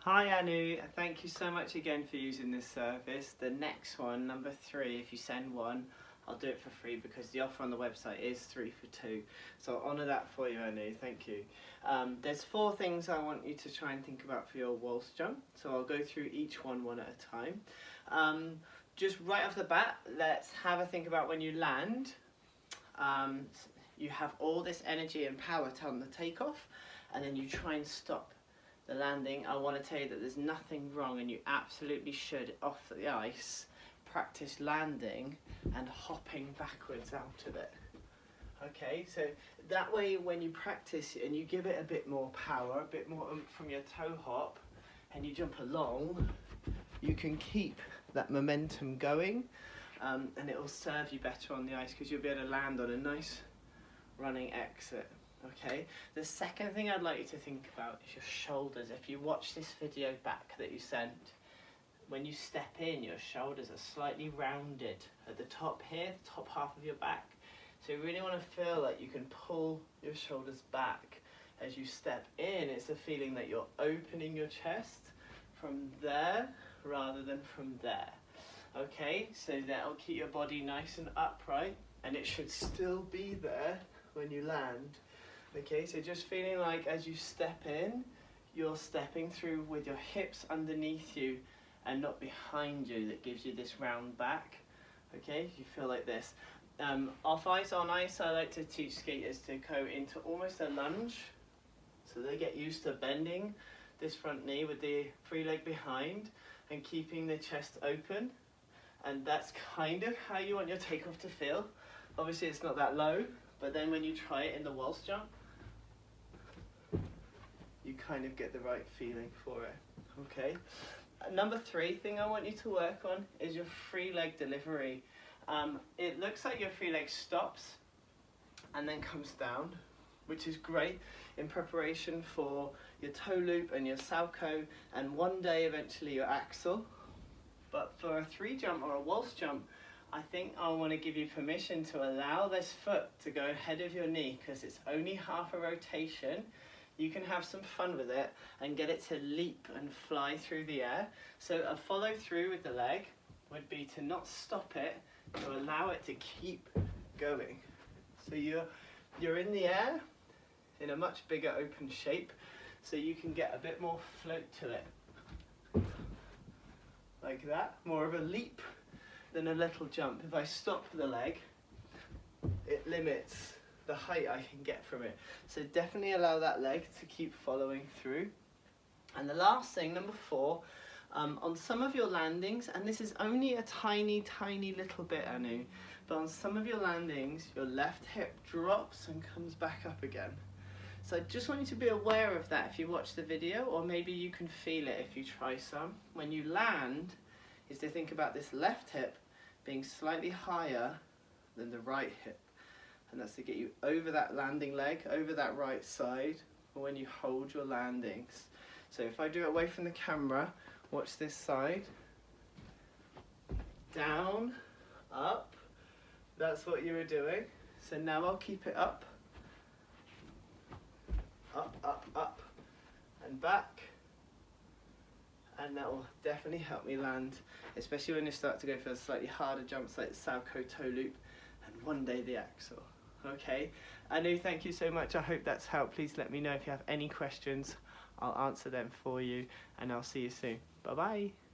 Hi Anu, thank you so much again for using this service. The next one, number 3, if you send one, I'll do it for free because the offer on the website is 3 for 2. So I'll honour that for you, Anu, thank you. There's 4 things I want you to try and think about for your waltz jump. So I'll go through each one at a time. Just right off the bat, let's have a think about when you land. You have all this energy and power on the takeoff, and then you try and stop the landing. I want to tell you that there's nothing wrong, and you absolutely should, off the ice, practice landing and hopping backwards out of it. Okay, so that way when you practice and you give it a bit more power, a bit more oomph from your toe hop, and you jump along, you can keep that momentum going, and it will serve you better on the ice because you'll be able to land on a nice running exit. Okay, the second thing I'd like you to think about is your shoulders. If you watch this video back that you sent, when you step in, your shoulders are slightly rounded at the top here, the top half of your back. So you really want to feel like you can pull your shoulders back as you step in. It's a feeling that you're opening your chest from there rather than from there. Okay, so that'll keep your body nice and upright, and it should still be there when you land. Okay, so just feeling like as you step in, you're stepping through with your hips underneath you and not behind you. That gives you this round back. Okay, you feel like this. Off ice, on ice, I like to teach skaters to go into almost a lunge. So they get used to bending this front knee with the free leg behind and keeping the chest open. And that's kind of how you want your takeoff to feel. Obviously it's not that low, but then when you try it in the waltz jump, you kind of get the right feeling for it. Okay. Number 3 thing I want you to work on is your free leg delivery. It looks like your free leg stops and then comes down, which is great in preparation for your toe loop and your salchow, and one day eventually your axel. But for a 3 jump or a waltz jump, I think I want to give you permission to allow this foot to go ahead of your knee because it's only half a rotation. You can have some fun with it and get it to leap and fly through the air. So a follow through with the leg would be to not stop it, to allow it to keep going. So you're in the air in a much bigger open shape, so you can get a bit more float to it. Like that, more of a leap than a little jump. If I stop the leg, it limits the height I can get from it. So definitely allow that leg to keep following through. And the last thing, number 4, on some of your landings, and this is only a tiny little bit, Anu, but on some of your landings, your left hip drops and comes back up again. So I just want you to be aware of that if you watch the video, or maybe you can feel it if you try some. When you land, is to think about this left hip being slightly higher than the right hip. And that's to get you over that landing leg, over that right side, for when you hold your landings. So if I do it away from the camera, watch this side. Down, up, that's what you were doing. So now I'll keep it up. Up, and back. And that will definitely help me land, especially when you start to go for slightly harder jumps like the salchow toe loop and one day the axel. Okay, Anu, thank you so much. I hope that's helped. Please let me know if you have any questions. I'll answer them for you, and I'll see you soon. Bye bye.